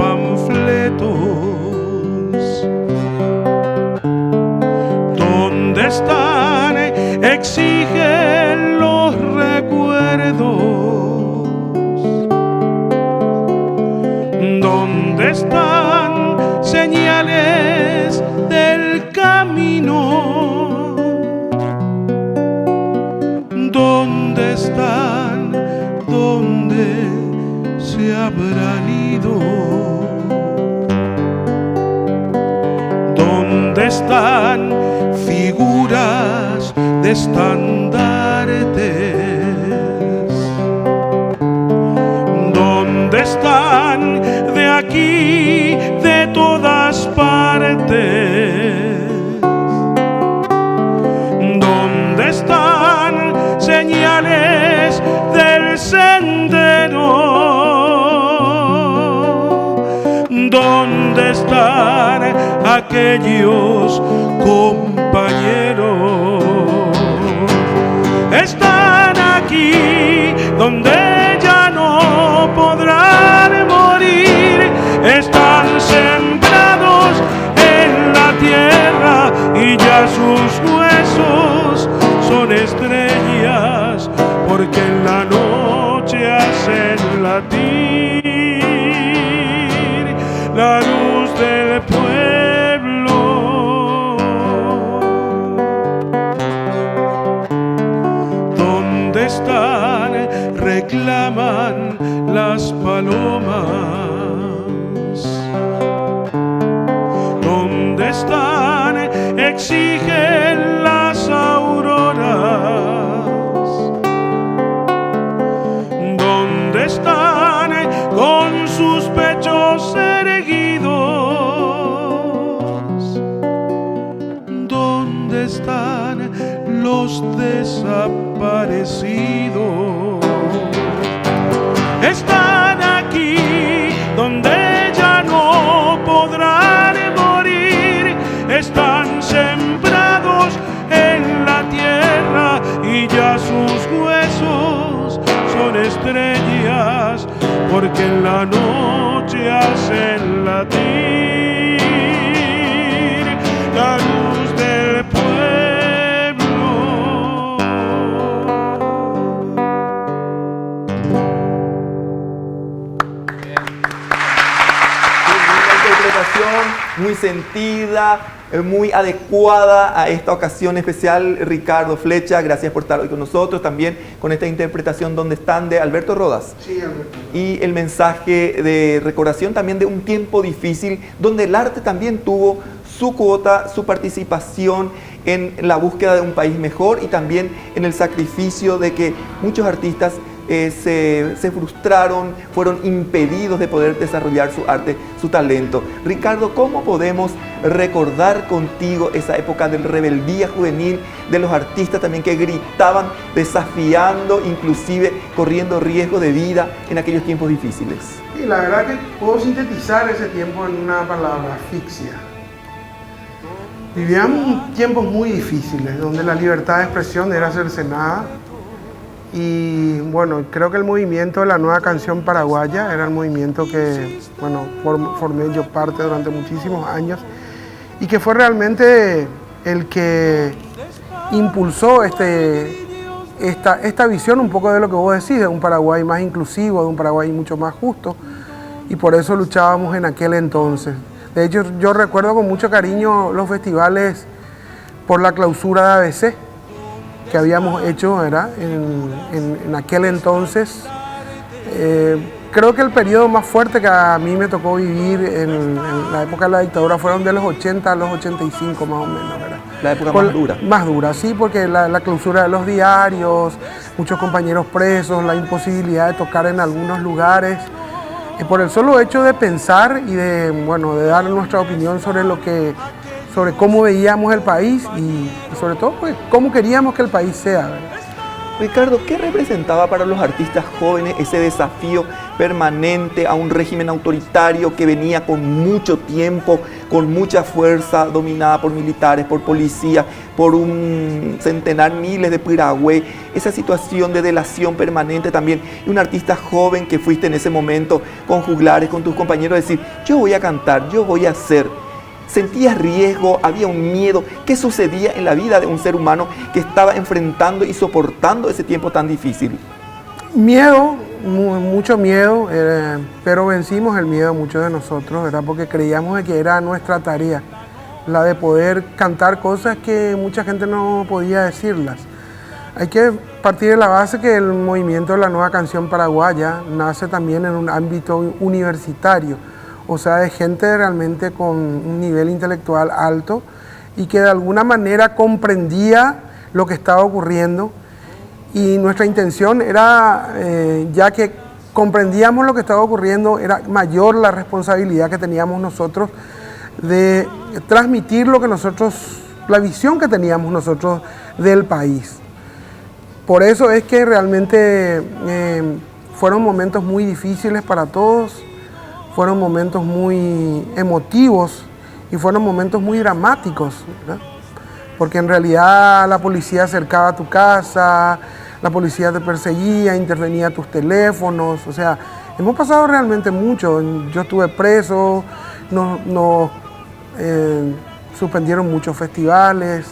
panfletos. ¿Dónde están? Exigen los recuerdos. ¿Dónde están señales del camino? ¿Dónde están? ¿Dónde se habrán ido? ¿Dónde están figuras de estandartes? ¿Dónde están de aquí, de todas partes? ¿Dónde están señales del sendero? ¿Dónde están aquellos compañeros? Están aquí donde ya no podrán morir. Están sembrados en la tierra y ya sus huesos son estrellas, porque en la noche hacen latir la luz del pueblo. ¿Dónde están? Reclaman las palomas. ¿Dónde están? Exigen las auroras. ¿Dónde están con sus pechos erguidos? ¿Dónde están los desaparecidos? Están aquí donde ya no podrán morir. Están sembrados en la tierra y ya sus huesos son estrellas, porque en la noche hacen latir la luz del pueblo. Muy sentida, muy adecuada a esta ocasión especial. Ricardo Flecha, gracias por estar hoy con nosotros, también con esta interpretación ¿Dónde están? De Alberto Rodas. Sí, Alberto. Y el mensaje de recordación también de un tiempo difícil, donde el arte también tuvo su cuota, su participación en la búsqueda de un país mejor y también en el sacrificio de que muchos artistas se frustraron, fueron impedidos de poder desarrollar su arte, su talento. Ricardo, ¿cómo podemos recordar contigo esa época de rebeldía juvenil, de los artistas también que gritaban, desafiando, inclusive corriendo riesgo de vida en aquellos tiempos difíciles? Sí, la verdad que puedo sintetizar ese tiempo en una palabra: asfixia. Vivíamos tiempos muy difíciles, donde la libertad de expresión era cercenada. Y bueno, creo que el movimiento de la nueva canción paraguaya era el movimiento que, bueno, formé yo parte durante muchísimos años y que fue realmente el que impulsó esta visión un poco de lo que vos decís, de un Paraguay más inclusivo, de un Paraguay mucho más justo, y por eso luchábamos en aquel entonces. De hecho, yo recuerdo con mucho cariño los festivales por la clausura de ABC, que habíamos hecho, ¿verdad? En aquel entonces. Creo que el periodo más fuerte que a mí me tocó vivir en la época de la dictadura fueron de los 80 a los 85 más o menos, ¿verdad? La época más dura. Más dura, sí, porque la clausura de los diarios, muchos compañeros presos, la imposibilidad de tocar en algunos lugares. Y por el solo hecho de pensar y de dar nuestra opinión sobre cómo veíamos el país y sobre todo pues, cómo queríamos que el país sea, ¿verdad? Ricardo, ¿qué representaba para los artistas jóvenes ese desafío permanente a un régimen autoritario que venía con mucho tiempo, con mucha fuerza, dominada por militares, por policías, por un centenar, miles de piragüey, esa situación de delación permanente también, y un artista joven que fuiste en ese momento con juglares, con tus compañeros, decir, yo voy a cantar, yo voy a hacer? ¿Sentías riesgo? ¿Había un miedo? ¿Qué sucedía en la vida de un ser humano que estaba enfrentando y soportando ese tiempo tan difícil? Miedo, mucho miedo, pero vencimos el miedo muchos de nosotros, ¿verdad? Porque creíamos que era nuestra tarea, la de poder cantar cosas que mucha gente no podía decirlas. Hay que partir de la base que el movimiento de la nueva canción paraguaya nace también en un ámbito universitario, o sea, de gente realmente con un nivel intelectual alto y que de alguna manera comprendía lo que estaba ocurriendo, y nuestra intención era, ya que comprendíamos lo que estaba ocurriendo, era mayor la responsabilidad que teníamos nosotros de transmitir lo que nosotros, la visión que teníamos nosotros del país. Por eso es que realmente fueron momentos muy difíciles para todos, fueron momentos muy emotivos y fueron momentos muy dramáticos, ¿verdad? Porque en realidad la policía acercaba a tu casa, la policía te perseguía, intervenía tus teléfonos, o sea, hemos pasado realmente mucho. Yo estuve preso, nos suspendieron muchos festivales,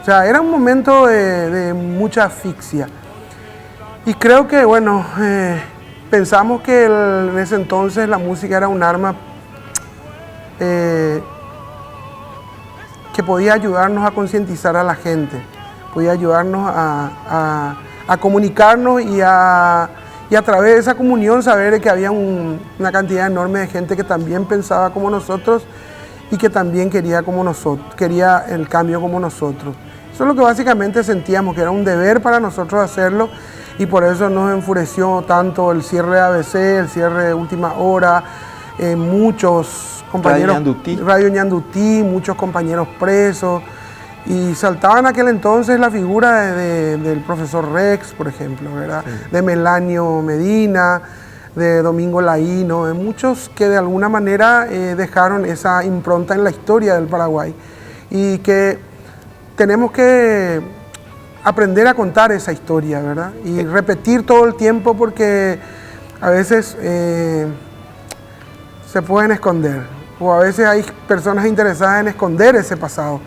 o sea, era un momento de mucha asfixia. Y creo que, bueno, pensamos que en ese entonces la música era un arma que podía ayudarnos a concientizar a la gente, podía ayudarnos a comunicarnos y a través de esa comunión saber que había una cantidad enorme de gente que también pensaba como nosotros y que también quería como nosotros, quería el cambio como nosotros. Eso es lo que básicamente sentíamos, que era un deber para nosotros hacerlo, y por eso nos enfureció tanto el cierre de ABC, el cierre de Última Hora, muchos compañeros, Radio Ñandutí, muchos compañeros presos, y saltaba en aquel entonces la figura del profesor Rex, por ejemplo, ¿verdad? Sí. De Melanio Medina, de Domingo Laíno, de muchos que de alguna manera dejaron esa impronta en la historia del Paraguay, y que tenemos que aprender a contar esa historia, ¿verdad? Y repetir todo el tiempo, porque a veces se pueden esconder, o a veces hay personas interesadas en esconder ese pasado,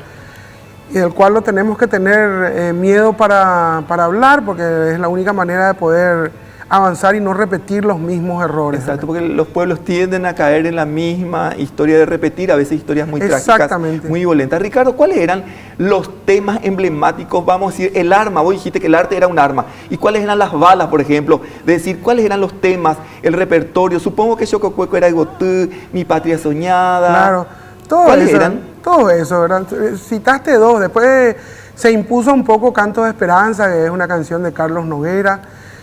y del cual lo tenemos que tener miedo para hablar, porque es la única manera de poder avanzar y no repetir los mismos errores. Exacto, porque los pueblos tienden a caer en la misma historia de repetir, a veces historias muy trágicas, muy violentas. Ricardo, ¿cuáles eran los temas emblemáticos? Vamos a decir, el arma, vos dijiste que el arte era un arma. ¿Y cuáles eran las balas, por ejemplo? De decir, ¿cuáles eran los temas, el repertorio? Supongo que Xococueco era Igotú, Mi Patria Soñada. Claro, ¿cuáles eran? Todo eso, ¿verdad? Citaste dos, después se impuso un poco Canto de Esperanza, que es una canción de Carlos Noguera.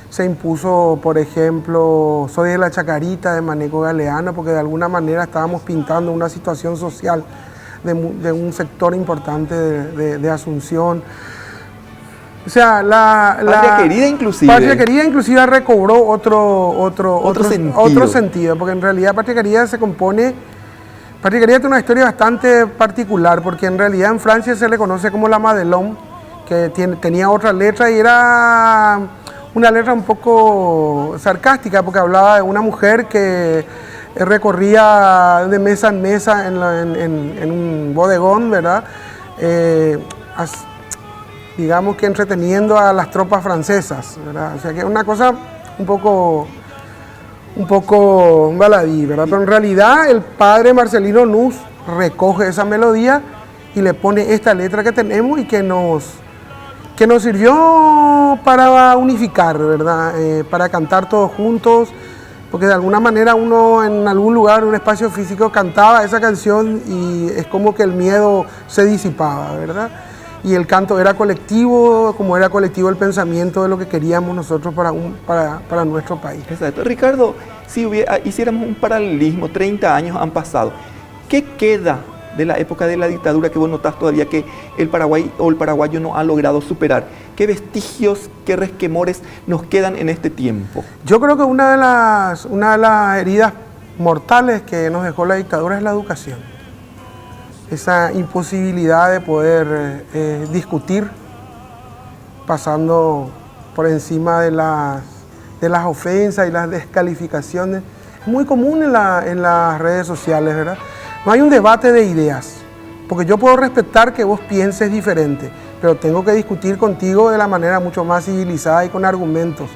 Se impuso, por ejemplo, Soy de la Chacarita, de Maneco Galeano, porque de alguna manera estábamos pintando una situación social de un sector importante de Asunción. O sea, Patria Querida inclusive. Patria Querida inclusive recobró otro sentido, porque en realidad Patria Querida Patria Querida tiene una historia bastante particular, porque en realidad en Francia se le conoce como la Madelon, que tenía otra letra y era una letra un poco sarcástica, porque hablaba de una mujer que recorría de mesa en mesa en un bodegón, ¿verdad? Digamos que entreteniendo a las tropas francesas, ¿verdad? O sea que es una cosa un poco baladí, ¿verdad? Pero en realidad el padre Marcelino Nus recoge esa melodía y le pone esta letra que tenemos y que nos sirvió para unificar, ¿verdad? Para cantar todos juntos, porque de alguna manera uno en algún lugar, en un espacio físico, cantaba esa canción y es como que el miedo se disipaba, ¿verdad? Y el canto era colectivo, como era colectivo el pensamiento de lo que queríamos nosotros para nuestro país. Exacto. Ricardo, si hiciéramos un paralelismo, 30 años han pasado, ¿qué queda de la época de la dictadura que vos notás todavía que el Paraguay o el paraguayo no ha logrado superar? ¿Qué vestigios, qué resquemores nos quedan en este tiempo? Yo creo que una de las heridas mortales que nos dejó la dictadura es la educación. Esa imposibilidad de poder discutir pasando por encima de las ofensas y las descalificaciones. Es muy común en las redes sociales, ¿verdad? No hay un debate de ideas, porque yo puedo respetar que vos pienses diferente, pero tengo que discutir contigo de la manera mucho más civilizada y con argumentos.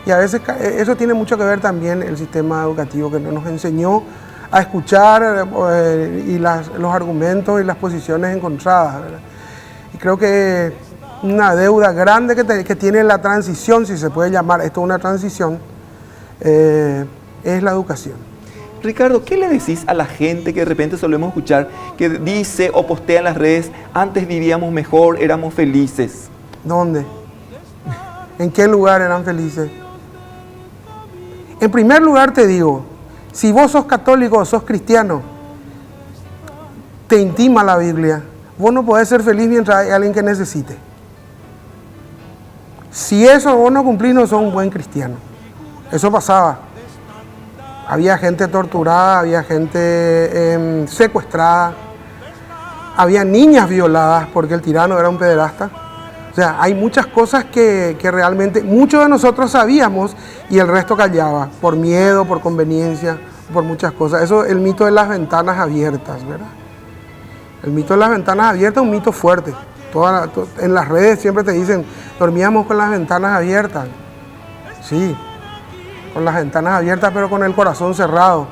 Y a veces eso tiene mucho que ver también el sistema educativo, que no nos enseñó a escuchar los argumentos y las posiciones encontradas, ¿verdad? Y creo que una deuda grande que tiene la transición, si se puede llamar esto una transición, es la educación. Ricardo, ¿qué le decís a la gente que de repente solemos escuchar que dice o postea en las redes, antes vivíamos mejor, éramos felices? ¿Dónde? ¿En qué lugar eran felices? En primer lugar te digo, si vos sos católico o sos cristiano, te intima la Biblia. Vos no podés ser feliz mientras hay alguien que necesite. Si eso vos no cumplís, no sos un buen cristiano. Eso pasaba. Había gente torturada, había gente secuestrada, había niñas violadas porque el tirano era un pederasta. O sea, hay muchas cosas que realmente muchos de nosotros sabíamos y el resto callaba, por miedo, por conveniencia, por muchas cosas. Eso es el mito de las ventanas abiertas, ¿verdad? El mito de las ventanas abiertas es un mito fuerte. En las redes siempre te dicen, dormíamos con las ventanas abiertas. Sí, con las ventanas abiertas, pero con el corazón cerrado.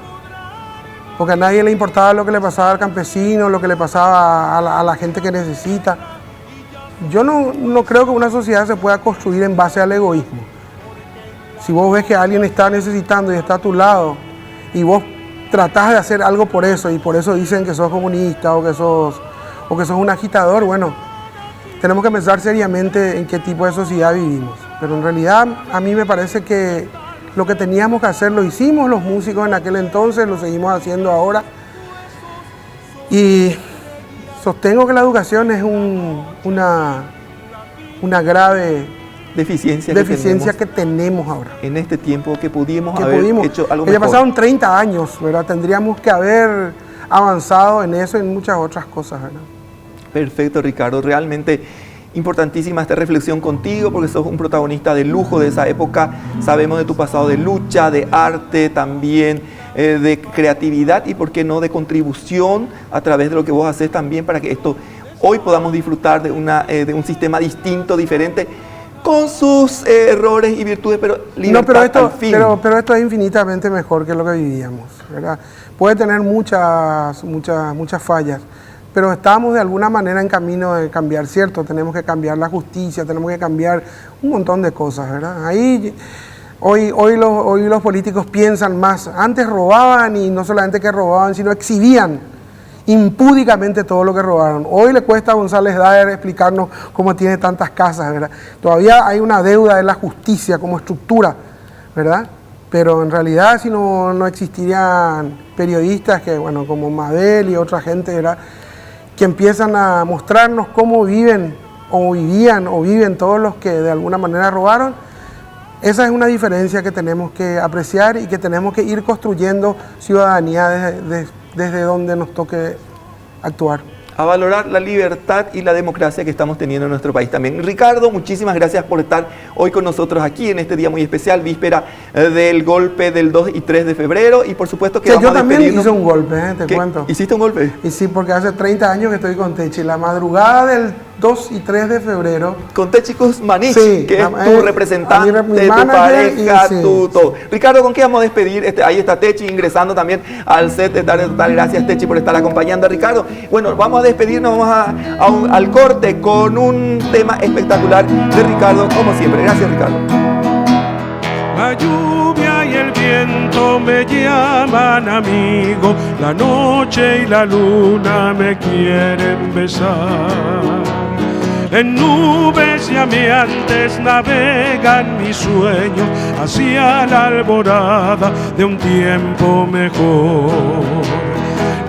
Porque a nadie le importaba lo que le pasaba al campesino, lo que le pasaba a la gente que necesita. Yo no creo que una sociedad se pueda construir en base al egoísmo. Si vos ves que alguien está necesitando y está a tu lado, y vos tratás de hacer algo por eso, y por eso dicen que sos comunista o que sos un agitador, bueno, tenemos que pensar seriamente en qué tipo de sociedad vivimos. Pero en realidad a mí me parece que lo que teníamos que hacer lo hicimos los músicos en aquel entonces, lo seguimos haciendo ahora. Y sostengo que la educación es una grave deficiencia que tenemos ahora. En este tiempo que pudimos haber hecho algo mejor. Ya pasaron 30 años, ¿verdad? Tendríamos que haber avanzado en eso y en muchas otras cosas, ¿verdad? Perfecto, Ricardo. Realmente importantísima esta reflexión contigo porque sos un protagonista de lujo de esa época. Sabemos de tu pasado de lucha, de arte también, de creatividad y, por qué no, de contribución a través de lo que vos haces también para que esto hoy podamos disfrutar de un sistema distinto, diferente, con sus errores y virtudes, pero libertad al fin. Pero esto es infinitamente mejor que lo que vivíamos, ¿verdad? Puede tener muchas fallas, pero estamos de alguna manera en camino de cambiar, ¿cierto? Tenemos que cambiar la justicia, tenemos que cambiar un montón de cosas, ¿verdad? Hoy los políticos piensan más. Antes robaban y no solamente que robaban, sino exhibían impúdicamente todo lo que robaron. Hoy le cuesta a González Daer explicarnos cómo tiene tantas casas, ¿verdad? Todavía hay una deuda de la justicia como estructura, ¿verdad? Pero en realidad si no existirían periodistas que, bueno, como Mabel y otra gente, ¿verdad?, que empiezan a mostrarnos cómo viven o vivían o viven todos los que de alguna manera robaron. Esa es una diferencia que tenemos que apreciar y que tenemos que ir construyendo ciudadanía desde donde nos toque actuar. A valorar la libertad y la democracia que estamos teniendo en nuestro país también. Ricardo, muchísimas gracias por estar hoy con nosotros aquí en este día muy especial, víspera del golpe del 2 y 3 de febrero. Y por supuesto que vamos a despedirnos. Yo también hice un golpe, te cuento. ¿Hiciste un golpe? Y sí, porque hace 30 años que estoy con Techi. La madrugada del 2 y 3 de febrero. Con Techi Kuzmanich, sí, que es tu representante, tu pareja, todo. Ricardo, ¿con qué vamos a despedir? Ahí está Techi ingresando también al set de Tarde Total. Gracias, Techi, por estar acompañando a Ricardo. Bueno, vamos a despedirnos, vamos al corte con un tema espectacular de Ricardo, como siempre. Gracias, Ricardo. La lluvia y el viento me llaman amigo, la noche y la luna me quieren besar. En nubes llameantes navegan mis sueños hacia la alborada de un tiempo mejor.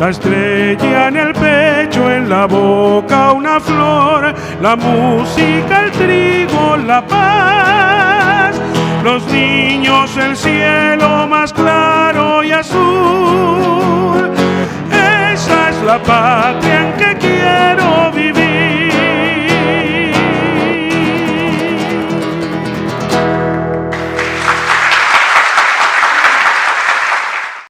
La estrella en el pecho, en la boca una flor, la música, el trigo, la paz, los niños, el cielo más claro y azul. Esa es la patria en que quiero